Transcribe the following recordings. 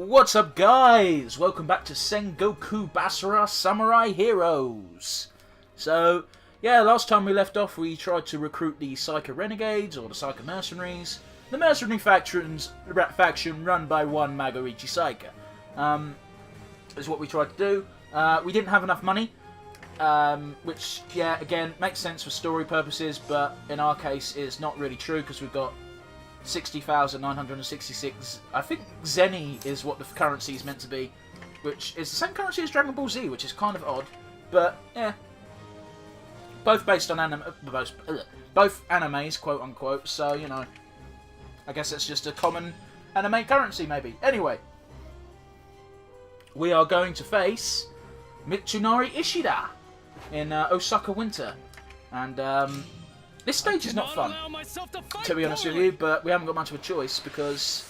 What's up, guys? Welcome back to Sengoku Basara Samurai Heroes. So, yeah, last time we left off, we tried to recruit the Psycho Renegades, or the Psycho Mercenaries. The mercenary faction run by one Magorichi Psycho. Is what we tried to do. We didn't have enough money, which, yeah, again, makes sense for story purposes, but in our case is not really true, because we've got 60,966. I think Zeni is what the currency is meant to be, which is the same currency as Dragon Ball Z, which is kind of odd, but yeah. Both based on both animes, quote unquote. So you know, I guess it's just a common anime currency, maybe. Anyway, we are going to face Mitsunari Ishida in Osaka Winter, and this stage is not fun, to be honest with you, but we haven't got much of a choice because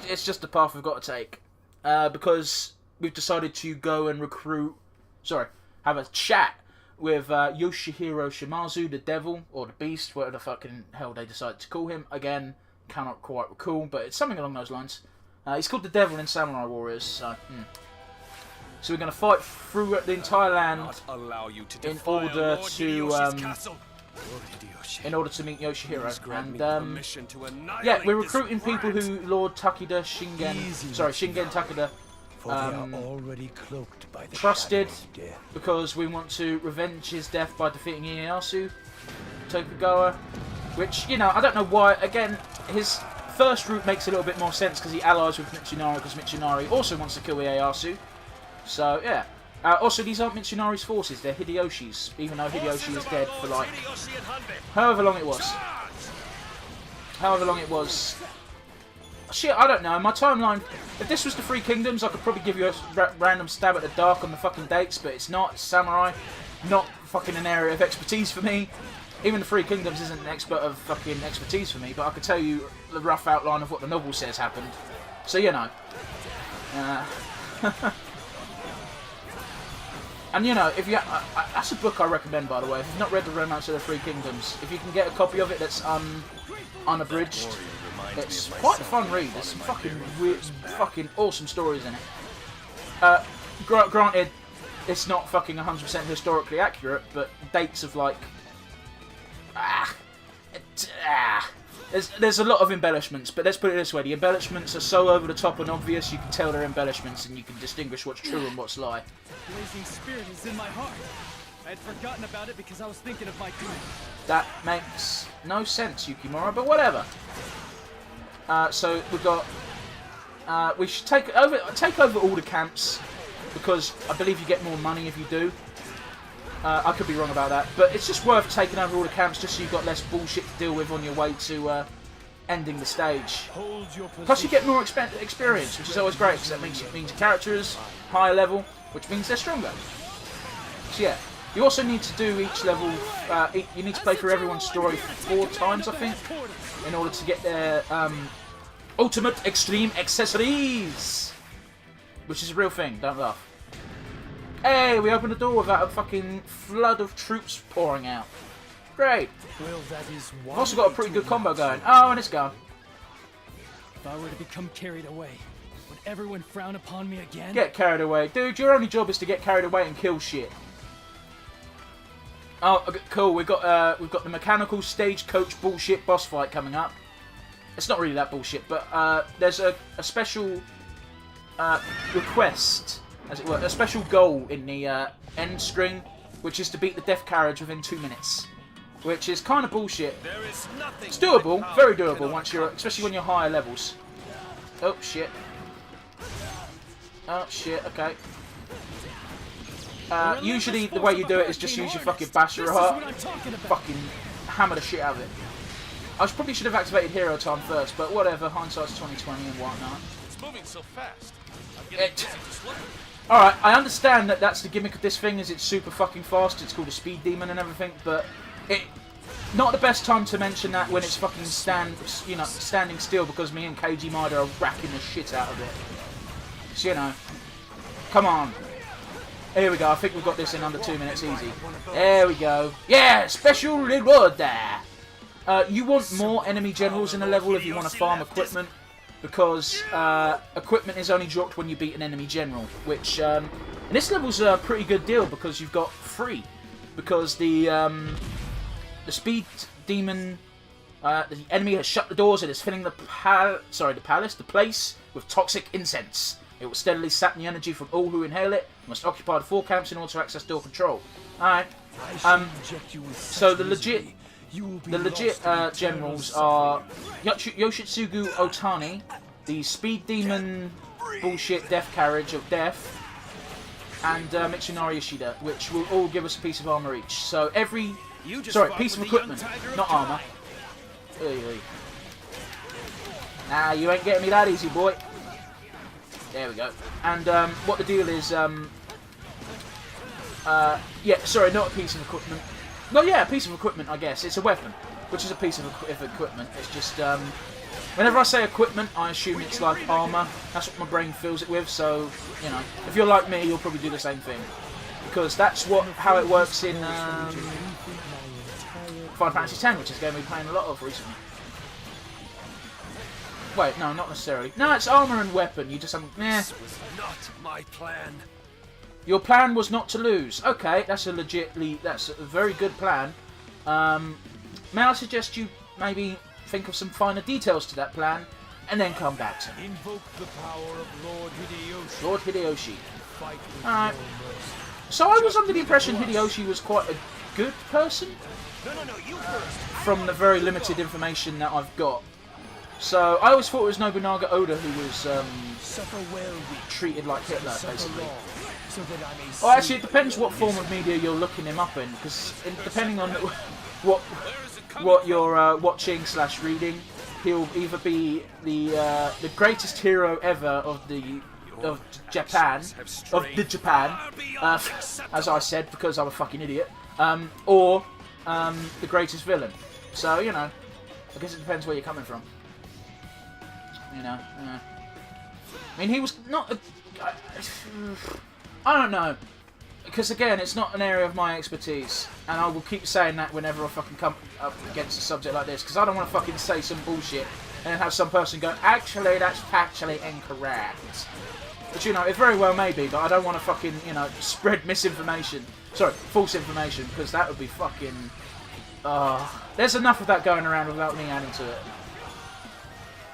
it's just the path we've got to take. Because we've decided to go and have a chat with Yoshihiro Shimazu, the Devil, or the Beast, whatever the fucking hell they decided to call him. Again, cannot quite recall, but it's something along those lines. He's called the Devil in Samurai Warriors, so... So we're going to fight through the entire land in order to meet Yoshihiro. And yeah, we're recruiting people who Lord Takeda Shingen Takeda trusted, because we want to revenge his death by defeating Ieyasu Tokugawa. Which, you know, I don't know why. Again, his first route makes a little bit more sense because he allies with Mitsunari, because Mitsunari also wants to kill Ieyasu. So, yeah. Also, these aren't Mitsunari's forces, they're Hideyoshi's, even though Hideyoshi is dead for, like, however long it was. Shit, I don't know. My timeline, if this was the Three Kingdoms, I could probably give you a random stab at the dark on the fucking dates, but it's not. It's samurai. Not fucking an area of expertise for me. Even the Three Kingdoms isn't an expert of fucking expertise for me, but I could tell you the rough outline of what the novel says happened. So, you know. And you know, if you that's a book I recommend, by the way. If you've not read The Romance of the Three Kingdoms, if you can get a copy of it that's unabridged, it's quite a fun read. There's some fucking awesome stories in it. Granted, it's not fucking 100% historically accurate, but dates of like there's a lot of embellishments, but let's put it this way: the embellishments are so over the top and obvious, you can tell they're embellishments, and you can distinguish what's true and what's lie. Blazing spirit is in my heart. I had forgotten about it because I was thinking of my doom. That makes no sense, Yukimura, but whatever. So we've got. We should take over all the camps, because I believe you get more money if you do. I could be wrong about that, but it's just worth taking over all the camps just so you've got less bullshit to deal with on your way to ending the stage. Plus you get more experience, which is always great, because that means your character is higher level, which means they're stronger. So yeah, you also need to do each level, you need to play through everyone's story 4 times, I think, in order to get their ultimate extreme accessories, which is a real thing, don't laugh. Hey, we opened the door without a fucking flood of troops pouring out. Great. I've also got a pretty good combo going. Oh, and it's gone. If I were to become carried away, would everyone frown upon me again? Get carried away. Dude, your only job is to get carried away and kill shit. Oh, cool. We've got the mechanical stagecoach bullshit boss fight coming up. It's not really that bullshit, but there's a special request, as it were, a special goal in the end screen, which is to beat the Death Carriage within 2 minutes, which is kind of bullshit. It's doable, very doable, especially when you're higher levels. Oh shit! Oh shit! Okay. Usually the way you do it is just use your fucking Basara, fucking hammer the shit out of it. I probably should have activated hero time first, but whatever. Hindsight's 20/20 and whatnot. It's moving so fast. Alright, I understand that that's the gimmick of this thing, is it's super fucking fast, it's called a speed demon and everything, but not the best time to mention that when it's fucking standing still, because me and KG Maida are racking the shit out of it. So, you know, come on. Here we go, I think we've got this in under 2 minutes easy. There we go. Yeah, special reward there. You want more enemy generals in the level if you want to farm equipment. because equipment is only dropped when you beat an enemy general, which in this level's a pretty good deal because you've got free. Because the speed demon, the enemy has shut the doors and is filling the place with toxic incense. It will steadily sap the energy from all who inhale it. You must occupy the 4 camps in order to access door control. Alright. So the legit generals are Yoshitsugu Otani, the speed demon bullshit death carriage of death, and Mitsunari Yoshida, which will all give us a piece of armor each. So every... Sorry, piece of equipment, not armor. Nah, you ain't getting me that easy, boy. There we go. And what the deal is... yeah, sorry, not a piece of equipment. No, yeah, a piece of equipment, I guess. It's a weapon, which is a piece of equipment. It's just... whenever I say equipment, I assume it's like armor. That's what my brain fills it with, so, you know. If you're like me, you'll probably do the same thing. Because that's how it works in Final Fantasy X, which is a game we've been playing a lot of recently. Wait, no, not necessarily. No, it's armor and weapon. You just haven't... This was not my plan. Your plan was not to lose. Okay, that's a very good plan. May I suggest you maybe think of some finer details to that plan, and then come back to me. Invoke the power of Lord Hideyoshi. Lord Hideyoshi. Alright. So I was under the impression Hideyoshi was quite a good person? No, you first. From the very limited information that I've got. So I always thought it was Nobunaga Oda who was treated like Hitler, basically. Well, actually, it depends what form of media you're looking him up in, because depending on what you're watching / reading, he'll either be the greatest hero ever of Japan, as I said because I'm a fucking idiot, or the greatest villain. So you know, I guess it depends where you're coming from. You know, I mean, he was not. I don't know. Because again, it's not an area of my expertise, and I will keep saying that whenever I fucking come up against a subject like this, because I don't want to fucking say some bullshit and then have some person go, actually, that's factually incorrect. But you know, it very well may be, but I don't want to fucking, you know, spread misinformation. Sorry, false information, because that would be fucking... there's enough of that going around without me adding to it.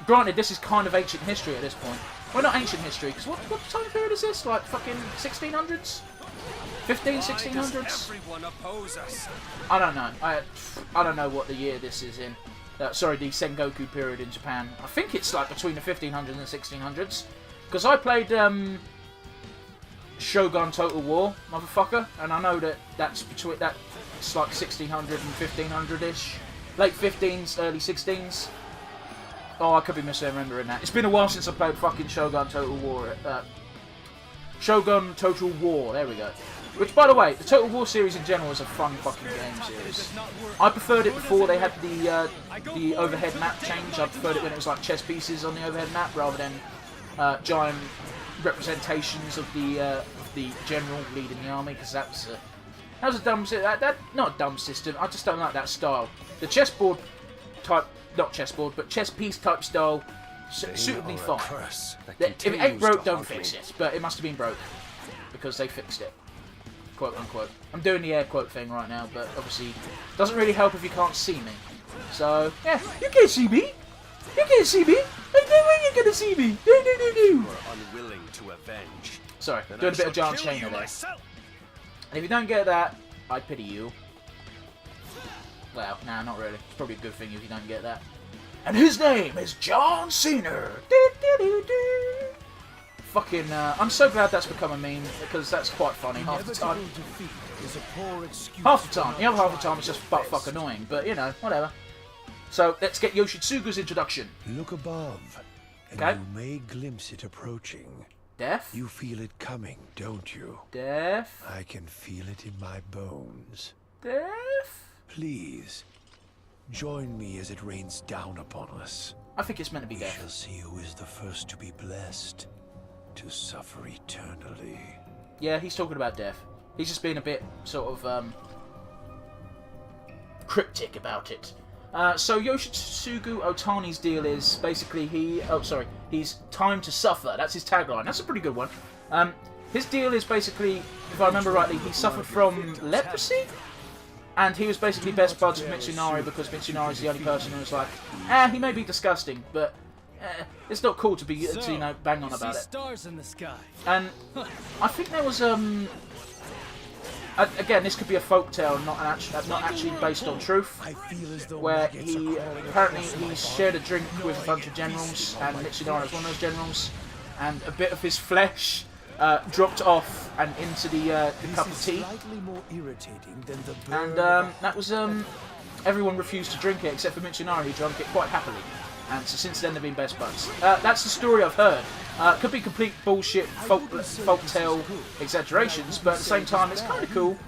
Granted, this is kind of ancient history at this point. Well, not ancient history, because what time period is this? Like fucking 1600s? 1600s? I don't know. I don't know what the year this is in. Sorry, the Sengoku period in Japan. I think it's like between the 1500s and 1600s. Because I played Shogun Total War, motherfucker, and I know that's between it's like 1600 and 1500-ish. Late 15s, early 16s. Oh, I could be misremembering that. It's been a while since I played fucking Shogun Total War. Shogun Total War, there we go. Which, by the way, the Total War series in general is a fun fucking game series. I preferred it before they had the overhead map change. I preferred it when it was like chess pieces on the overhead map rather than giant representations of the general leading the army, because that was a dumb... not a dumb system, I just don't like that style. The chessboard type... Not chessboard, but chess piece type style, suitably fine. If it ain't broke, don't fix it. But it must have been broke, because they fixed it. Quote unquote. I'm doing the air quote thing right now, but obviously doesn't really help if you can't see me. So, yeah, you can't see me. You can't see me. I know when you're gonna see me. No. You are unwilling to avenge. Sorry, doing a bit of John Cena there. And if you don't get that, I pity you. Well, nah, not really. It's probably a good thing if you don't get that. And his name is John Cena. Fucking, I'm so glad that's become a meme, because that's quite funny half the time. Half the time. The other half the time it's just butt-fuck annoying, but, you know, whatever. So, let's get Yoshitsugu's introduction. Look above, and okay. You may glimpse it approaching. Death? You feel it coming, don't you? Death? I can feel it in my bones. Death? Please, join me as it rains down upon us. I think it's meant to be We death. shall see who is the first to be blessed, to suffer eternally. Yeah, he's talking about death. He's just being a bit, sort of, cryptic about it. So Yoshitsugu Otani's deal is basically he's time to suffer. That's his tagline. That's a pretty good one. His deal is basically, if I remember rightly, he suffered from leprosy, and he was basically best buds with Mitsunari because Mitsunari is the only person who was like, he may be disgusting, but it's not cool to be bang on about it. Stars in the sky. And I think there was again, this could be a folktale, not actually based on truth, where he shared a drink with a bunch of generals, and Mitsunari was one of those generals, and a bit of his flesh dropped off and into the cup of tea, and that was everyone refused to drink it except for Mitsunari, who drank it quite happily. And so since then they've been best buds. That's the story I've heard. Could be complete bullshit, folktale exaggerations, but at the same time it's kind of cool.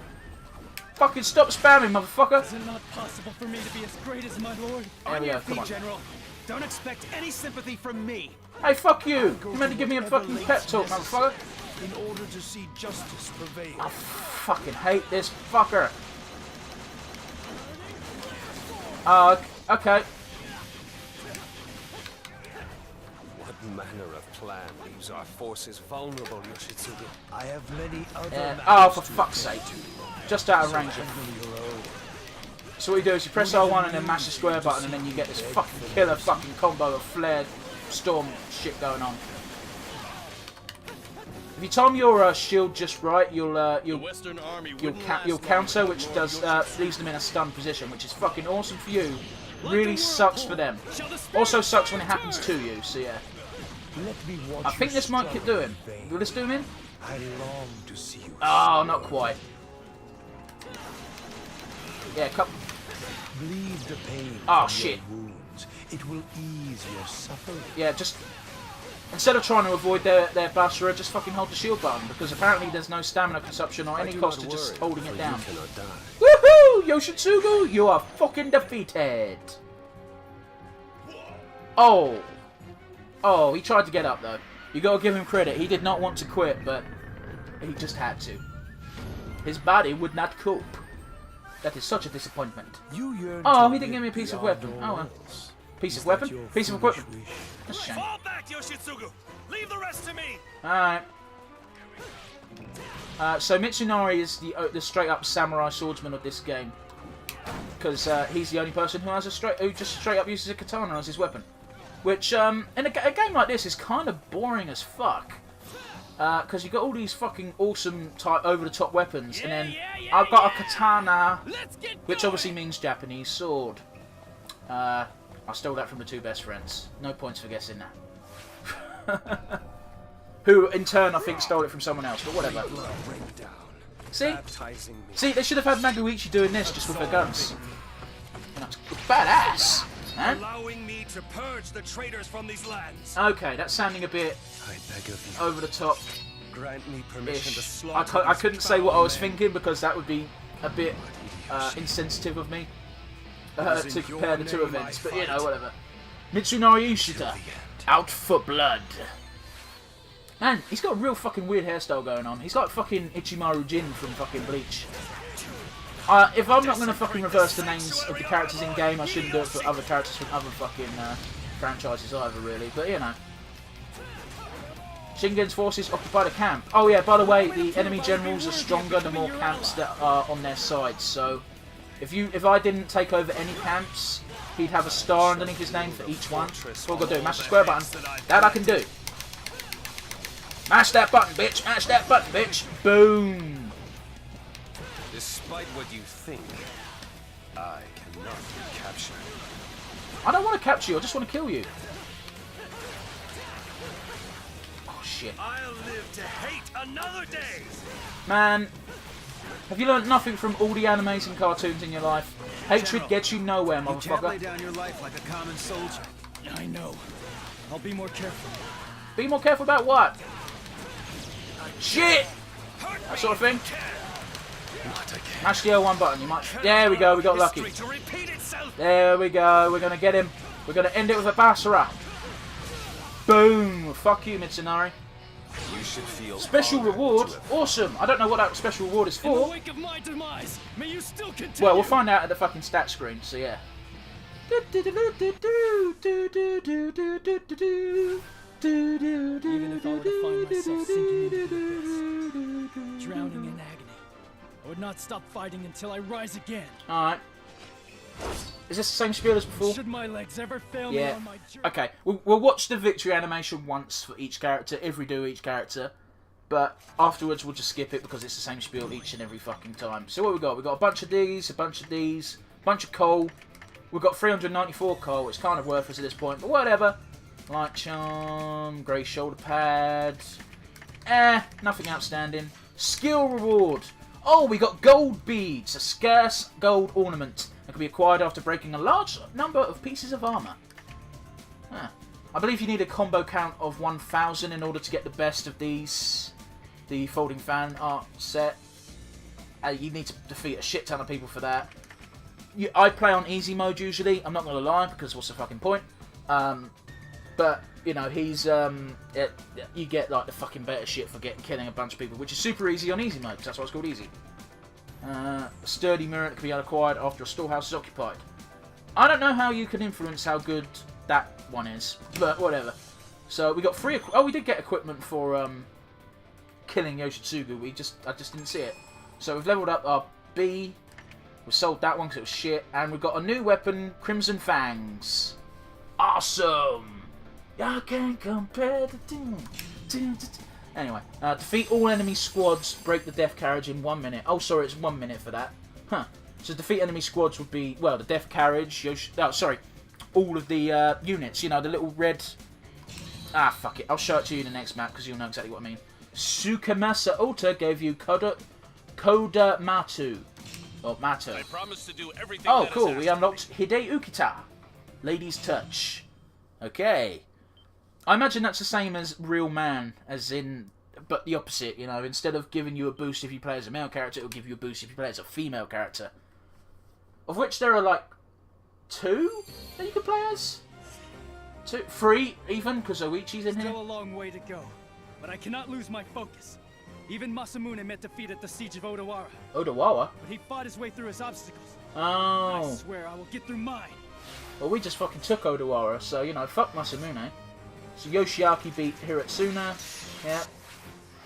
Fucking stop spamming, motherfucker! Is it not possible for me to be as great as my lord? There we go, come on. General. Don't expect any sympathy from me. Hey, fuck you! You meant to give me a fucking pep talk, motherfucker! In order to see justice prevail. I fucking hate this fucker! Okay. What manner of plan leaves our forces vulnerable, Yoshitsugu? I have many other Oh, for fuck's sake. Just out of range. So what you do is you press R1 and then mash the square button, and then you get this fucking killer fucking combo of flared storm shit going on. If you time your shield just right, you'll counter, which does leaves them in a stunned position, which is fucking awesome for you. Really sucks for them. Also sucks when it happens to you. So yeah. I think this might do him. Will this do him in? I long to see you. Oh, not quite. Yeah, come. Bleed the pain Oh, from shit. your wounds. It will ease your suffering. Yeah, just instead of trying to avoid their Basara, just fucking hold the shield button, because apparently there's no stamina consumption or any cost to just holding it down. Woohoo! Yoshitsugu, you are fucking defeated. Oh, he tried to get up though. You gotta give him credit. He did not want to quit, but he just had to. His body would not cope. That is such a disappointment. Oh, he didn't give me a piece of weapon. Oh well. Piece of weapon? Piece of equipment. That's a shame. Fall back, Yoshitsugu! Leave the rest to me! Alright. So Mitsunari is the straight up samurai swordsman of this game. Because he's the only person who has who just straight up uses a katana as his weapon. Which, in a game like this, is kind of boring as fuck. Because you've got all these fucking awesome over-the-top weapons, and then I've got a katana, which obviously means Japanese sword. I stole that from the two best friends. No points for guessing that. Who, in turn, I think stole it from someone else, but whatever. See, they should have had Maguichi doing this just with her guns. You know, it's badass, man. Allowing me to purge the traitors from these lands. Okay, that's sounding a bit over the top. Grant me permission to slaughter. I couldn't say what I was thinking because that would be a bit insensitive of me to compare the two events. But you know, whatever. Mitsunari Ishida, out for blood. Man, he's got a real fucking weird hairstyle going on. He's like fucking Ichimaru Jin from fucking Bleach. If I'm not going to fucking reverse the names of the characters in game, I shouldn't do it for other characters from other fucking franchises either, really. But you know. Shingen's forces occupy the camp. Oh yeah, by the way, the enemy generals are stronger the more camps that are on their side. So, if I didn't take over any camps, he'd have a star underneath his name for each one. All I've got to do, mash the square button. That I can do. Mash that button, bitch! Mash that button, bitch! Boom! Despite what you think, I cannot be captured. I don't want to capture you, I just want to kill you. Oh shit. I'll live to hate another day! Man, have you learnt nothing from all the animes and cartoons in your life? Hatred gets you nowhere, You can't lay motherfucker. down your life like a common soldier. I know. I'll be more careful. Be more careful about what? Shit! That sort of thing. Mash the L1 button, you might... There we go, we got lucky. There we go, we're gonna get him. We're gonna end it with a Basara. Boom! Fuck you, Mitsunari. You should feel Special honored reward? to have- Awesome! I don't know what that special reward is In the for. wake of my demise, may you still continue. Well, we'll find out at the fucking stat screen, so yeah. Even if I were to find myself sinking into the abyss, drowning in agony, I would not stop fighting until I rise again. Alright. Is this the same spiel as before? Should my legs ever fail me Yeah. on my journey? Okay, we'll watch the victory animation once for each character, if we do each character. But afterwards we'll just skip it because it's the same spiel each and every fucking time. So what we got? We got a bunch of these, a bunch of these, a bunch of coal. We've got 394 coal. It's kind of worthless at this point, but whatever. Light charm, grey shoulder pad. Nothing outstanding. Skill reward. Oh, we got gold beads, a scarce gold ornament that can be acquired after breaking a large number of pieces of armour. Huh. I believe you need a combo count of 1,000 in order to get the best of these. The folding fan art set. You need to defeat a shit ton of people for that. I play on easy mode usually. I'm not going to lie because what's the fucking point? But you know he's you get like the fucking better shit for killing a bunch of people, which is super easy on easy mode because that's why it's called easy. A sturdy mirror that can be acquired after a storehouse is occupied. I don't know how you can influence how good that one is, but whatever. So we got free. Oh, we did get equipment for killing Yoshitsugu. I just didn't see it. So we've leveled up our B. We sold that one because it was shit, and we've got a new weapon, Crimson Fangs. Awesome. I can't compare the Anyway, defeat all enemy squads, break the death carriage in 1 minute. Oh, sorry, it's 1 minute for that. Huh. So defeat enemy squads would be, well, the death carriage, all of the units, you know, the little red... Ah, fuck it. I'll show it to you in the next map because you'll know exactly what I mean. Sukemasa Ota gave you Koda Matu. Or Matu. I promise to do everything. Oh, cool. We unlocked Hide Ukita. Lady's Touch. Okay. I imagine that's the same as Real Man, as in, but the opposite, you know. Instead of giving you a boost if you play as a male character, it'll give you a boost if you play as a female character. Of which there are, like, 2 that you can play as? 2? 3, even, because Oichi's in here. Still a long way to go, but I cannot lose my focus. Even Masamune met defeat at the siege of Odawara. Odawara? But he fought his way through his obstacles. Oh. I swear I will get through mine. Well, we just fucking took Odawara, so, you know, fuck Masamune. So Yoshiaki beat Hiratsuna, yeah,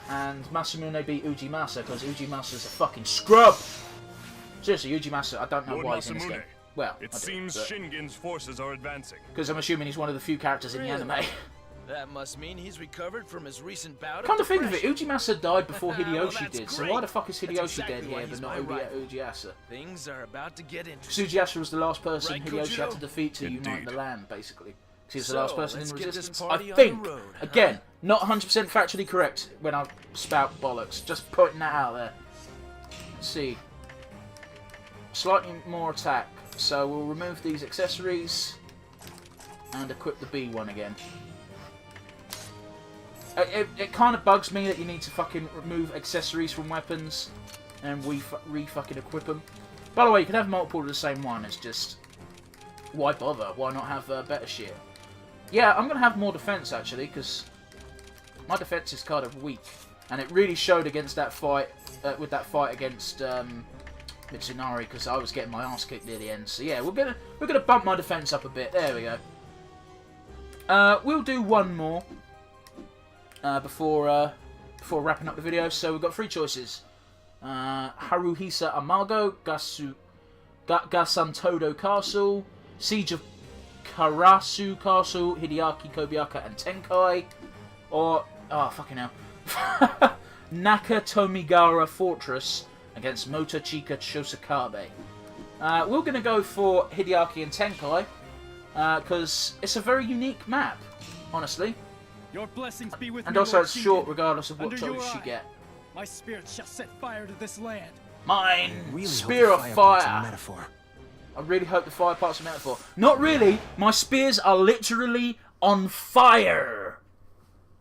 and Masamune beat Ujimasa, because Ujimasa's a fucking scrub! Seriously, Ujimasa, I don't know Lord why he's in this Masamune, game. Well, it seems Shingen's forces are advancing. because I'm assuming he's one of the few characters in the anime. That must mean he's recovered from his recent bout Come to of think of it, depression. Ujimasa died before Well, Hideyoshi that's did, so great. why the fuck is That's Hideyoshi exactly dead why here, he's but my not rival. Ujiyasa? Things are about to get interesting. Sujiyasa was the last person Right, Hideyoshi had Kojiro? to defeat to unite Indeed. the land, basically. He was the So, last person in let's the get this resistance. party I on the think, road, huh? again, not 100% factually correct when I spout bollocks, just putting that out there. Let's see. Slightly more attack, so we'll remove these accessories and equip the B one again. It kind of bugs me that you need to fucking remove accessories from weapons and re-fucking equip them. By the way, you can have multiple of the same one, it's just... Why bother? Why not have better shit? Yeah, I'm going to have more defense, actually, because my defense is kind of weak. And it really showed against that fight, with that fight against Mitsunari, because I was getting my ass kicked near the end. So yeah, we're gonna bump my defense up a bit. There we go. We'll do one more before wrapping up the video. So we've got 3 choices: Haruhisa Amago, Gasantodo Castle, Siege of Karasu Castle, Hideaki Kobayaka and Tenkai, or fucking hell, Nakatomigara Fortress against Motochika Shosakabe. We're going to go for Hideaki and Tenkai because it's a very unique map, honestly. Your blessings be with And me, also Lord it's short Shingen. regardless of what Under your choice you eye, get. My spirit shall set fire to this land. Mine! Really Spear hope of the fire part's a Fire! metaphor. I really hope the fire part's a metaphor. Not really! My spears are literally on fire!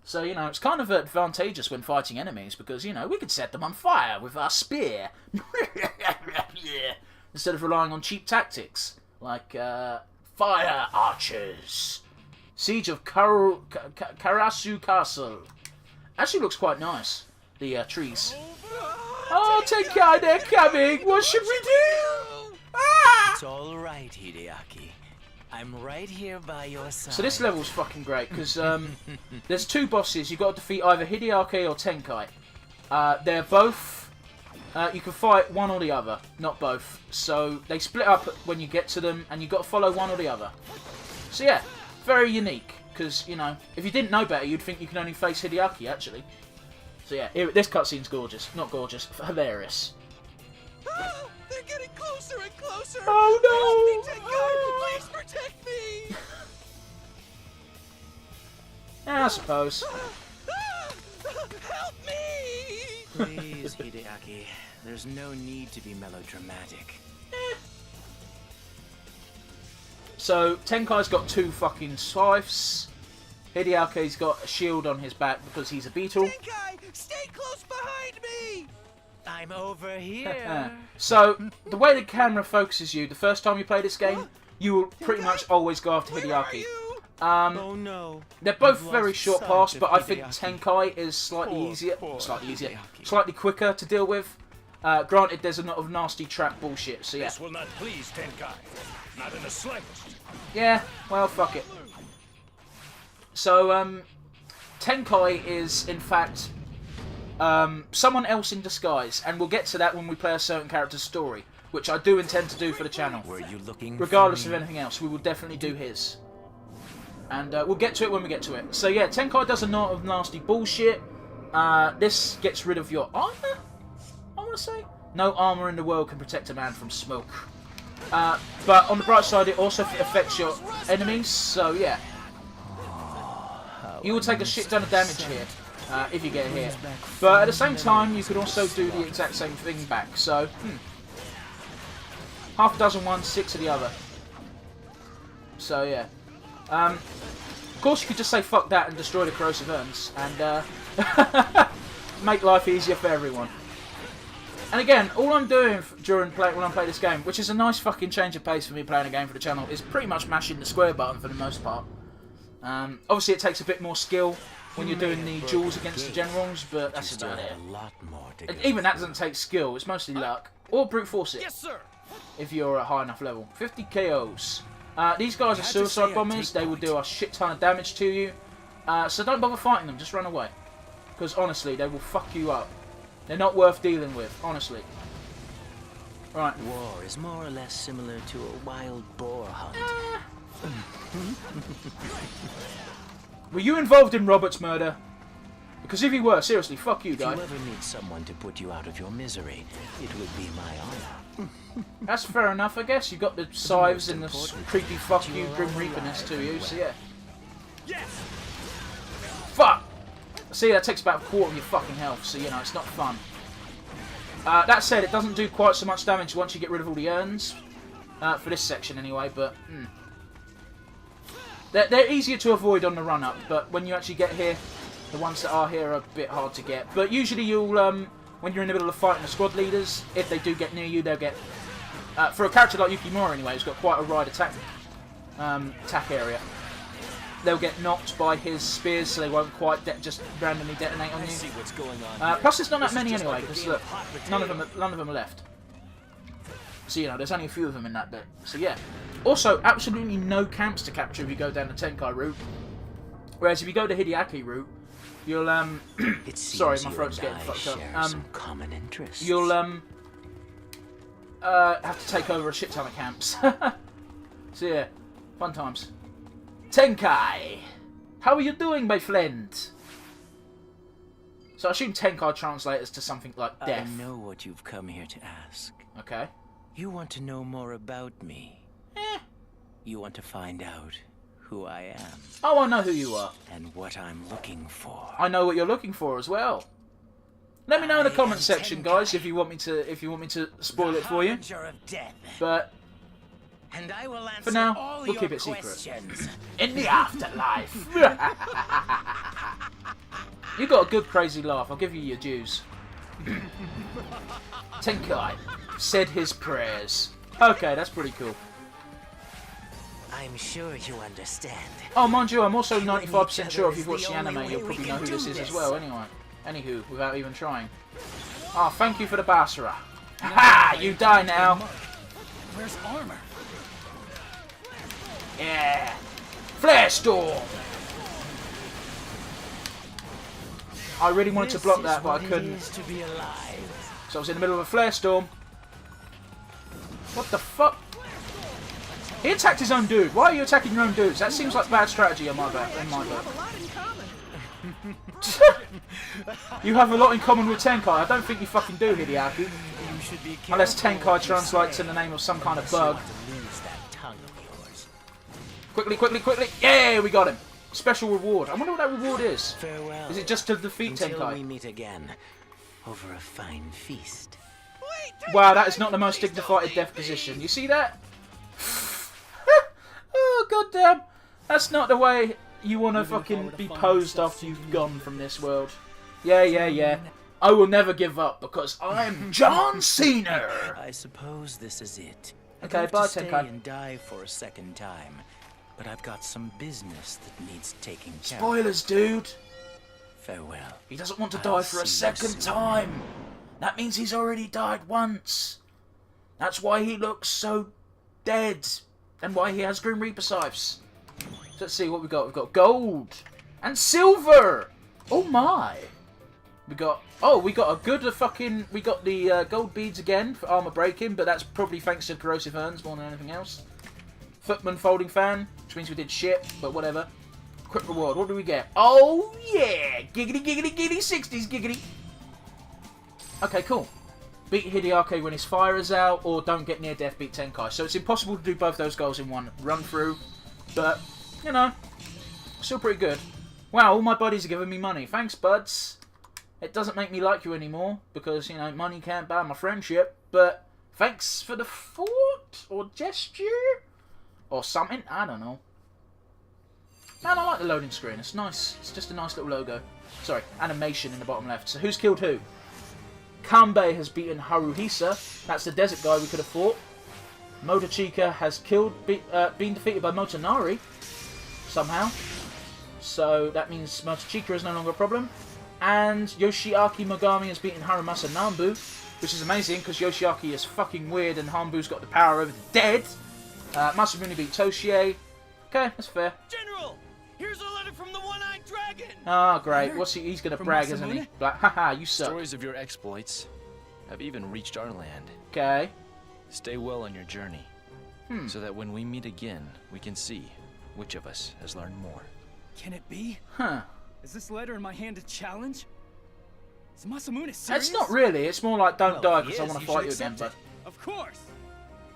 So, you know, it's kind of advantageous when fighting enemies because, you know, we could set them on fire with our spear. Yeah. Instead of relying on cheap tactics like fire archers. Siege of Karasu Castle. Actually looks quite nice. The trees. Oh, Tenkai, they're coming! What should we do? Ah! It's all right, Hideaki. I'm right here by your side. So this level's fucking great, because there's 2 bosses. You've got to defeat either Hideaki or Tenkai. They're both... you can fight one or the other, not both. So they split up when you get to them, and you've got to follow one or the other. So yeah, very unique, because, you know, if you didn't know better, you'd think you can only face Hideaki, actually. So yeah, this cutscene's gorgeous. Not gorgeous, hilarious. Ah, they're getting closer and closer! Oh no! Help me, Tenkai! Please protect me! Yeah, I suppose. Help me! Please, Hideaki. There's no need to be melodramatic. So, Tenkai's got 2 fucking scythes. Hideaki's got a shield on his back because he's a beetle. Tenkai, stay close behind me! I'm over here. So, the way the camera focuses you, the first time you play this game, you will pretty much always go after Where are Hideaki. you? Oh no. They're both I've very lost short sight paths, of but I think Hideaki. Tenkai is slightly Poor, easier. poor Hideaki. Slightly quicker to deal with. Granted, there's a lot of nasty trap bullshit, so yeah. This will not please Tenkai. Not in the slightest. Yeah, well, fuck it. So, Tenkai is, in fact, someone else in disguise, and we'll get to that when we play a certain character's story, which I do intend to do for the channel. Were you looking Regardless for of me? anything else, we will definitely do his. And we'll get to it when we get to it. So yeah, Tenkai does a lot of nasty bullshit. This gets rid of your armor, I want to say. No armor in the world can protect a man from smoke. But on the bright side, it also affects your enemies, so yeah. You will take a shit ton of damage here, if you get hit. But at the same time, you could also do the exact same thing back, so... half a dozen one, 6 of the other. So yeah. Of course, you could just say fuck that and destroy the corrosive urns, and make life easier for everyone. And again, all I'm doing when I play this game, which is a nice fucking change of pace for me playing a game for the channel, is pretty much mashing the square button for the most part. Obviously, it takes a bit more skill when you're doing the duels against the generals, but that's about it. A lot more to And go even that doesn't take skill, it's mostly luck. Or brute force it, Yes, sir! if you're at a high enough level. 50 KOs. These guys are suicide bombers, they will do a shit ton of damage to you. So don't bother fighting them, just run away. Because honestly, they will fuck you up. They're not worth dealing with, honestly. Right. War is more or less similar to a wild boar hunt. Were you involved in Robert's murder? Because if you were, seriously, fuck you, If you guy. ever need someone to put you out of your misery, it would be my honor. That's fair enough, I guess. You got the scythes and the creepy fuck you, grim reaperness to you, so yeah. Yes! Fuck! See, that takes about a quarter of your fucking health, so you know, it's not fun. That said, it doesn't do quite so much damage once you get rid of all the urns. For this section anyway, but... They're easier to avoid on the run-up, but when you actually get here, the ones that are here are a bit hard to get. But usually you'll, when you're in the middle of fighting the squad leaders, if they do get near you, they'll get... for a character like Yukimura anyway, who's got quite a wide attack area, they'll get knocked by his spears, so they won't quite just randomly detonate on you. See what's going on. Plus, there's not that This is many just anyway, like a because game look, of hot none of them are left. So you know, there's only a few of them in that bit. So yeah. Also, absolutely no camps to capture if you go down the Tenkai route. Whereas if you go the Hideaki route, you'll It seems sorry, my you throat's and getting I fucked up. share some common interests. You'll have to take over a shit ton of camps. So yeah, fun times. Tenkai! How are you doing, my friend? So I assume Tenkai translates to something like death. I know what you've come here to ask. Okay. You want to know more about me. You want to find out who I am Oh, I know who you are. and what I'm looking for. I know what you're looking for as well. Let me know in the I comment am section, Tenkai. guys, if you want me to spoil it for you. Harbinger of death. But And I will answer for now, all we'll your keep it secret. questions. In the afterlife. You got a good crazy laugh. I'll give you your dues. Tenkai said his prayers. Okay, that's pretty cool. I'm sure you understand. Oh, mind you, I'm also 95% sure if you've watched the anime, you'll probably know who this is as well. Anyway, anywho, without even trying. Oh, thank you for the Basara. Ha! You die now. Where's armor? Yeah. Flare Storm. I really wanted to block that, but I couldn't. To be alive. So I was in the middle of a flare storm. What the fuck? He attacked his own dude. Why are you attacking your own dudes? That seems like bad strategy on my book. You have a lot in common with Tenkai. I don't think you fucking do, Hideaki. Unless Tenkai translates in the name of some kind of bug. Quickly, quickly, quickly. Yeah, we got him. Special reward. I wonder what that reward is. Farewell. Is it just to defeat Until Tenkai? we meet again over a fine feast. Wow, that is not the most dignified death position. You see that? Oh, goddamn. That's not the way you want to fucking be posed after you've gone from this world. Yeah, yeah, yeah. I will never give up because I'm John Cena. I suppose this is it. Okay, I'd bye, love to stay Tenkai. and die for a second time, but I've got some business that needs taking care of. Spoilers, dude. Farewell. He doesn't want to I'll die for a see you second soon. time. That means he's already died once. That's why he looks so dead. And why he has Grim Reaper scythes. So let's see what we got. We've got gold. And silver. Oh my. We got a good fucking... We got the gold beads again for armor breaking. But that's probably thanks to corrosive urns more than anything else. Footman folding fan. Which means we did shit. But whatever. Quick reward. What do we get? Oh yeah. Giggity, giggity, giggity. 60s giggity. Okay, cool. Beat Hideaki when his fire is out, or don't get near death, beat Tenkai. So it's impossible to do both those goals in one run through, but, you know, still pretty good. Wow, all my buddies are giving me money. Thanks, buds. It doesn't make me like you anymore, because, you know, money can't buy my friendship, but thanks for the thought, or gesture, or something, I don't know. Man, I like the loading screen, it's nice. It's just a nice little logo. Sorry, animation in the bottom left. So who's killed who? Kanbei has beaten Haruhisa. That's the desert guy we could have fought. Motochika has been defeated by Motonari. Somehow. So that means Motochika is no longer a problem. And Yoshiaki Mogami has beaten Harumasa Nambu. Which is amazing because Yoshiaki is fucking weird and Hambu's got the power over the dead. Masamune beat Toshie. Okay, that's fair. General, here's a letter from the one-eyed dragon. Ah, great. What's he's gonna From brag, isn't he? Masamune? Like, haha, you suck. Stories of your exploits have even reached our land. Okay. Stay well on your journey, so that when we meet again, we can see which of us has learned more. Can it be? Huh. Is this letter in my hand a challenge? Is Masamune serious? It's not really. It's more like don't die because I want to fight you should again. But accept Of course!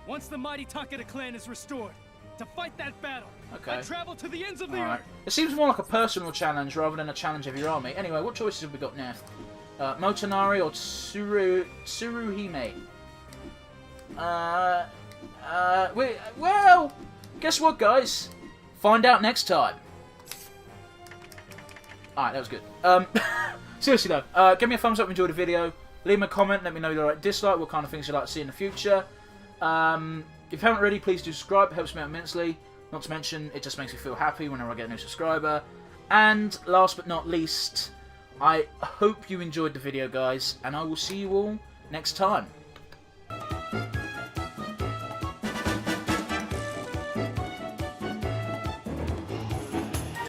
Once the mighty Takeda clan is restored, to fight that battle, Okay. I travel to the ends of the alright. earth. It seems more like a personal challenge rather than a challenge of your army. Anyway, what choices have we got now? Motonari or Tsuruhime? Well, guess what, guys? Find out next time. Alright, that was good. Seriously though, give me a thumbs up if you enjoyed the video. Leave me a comment, let me know you like, dislike, what kind of things you'd like to see in the future. If you haven't already, please do subscribe, it helps me out immensely. Not to mention, it just makes me feel happy whenever I get a new subscriber. And last but not least, I hope you enjoyed the video, guys, and I will see you all next time.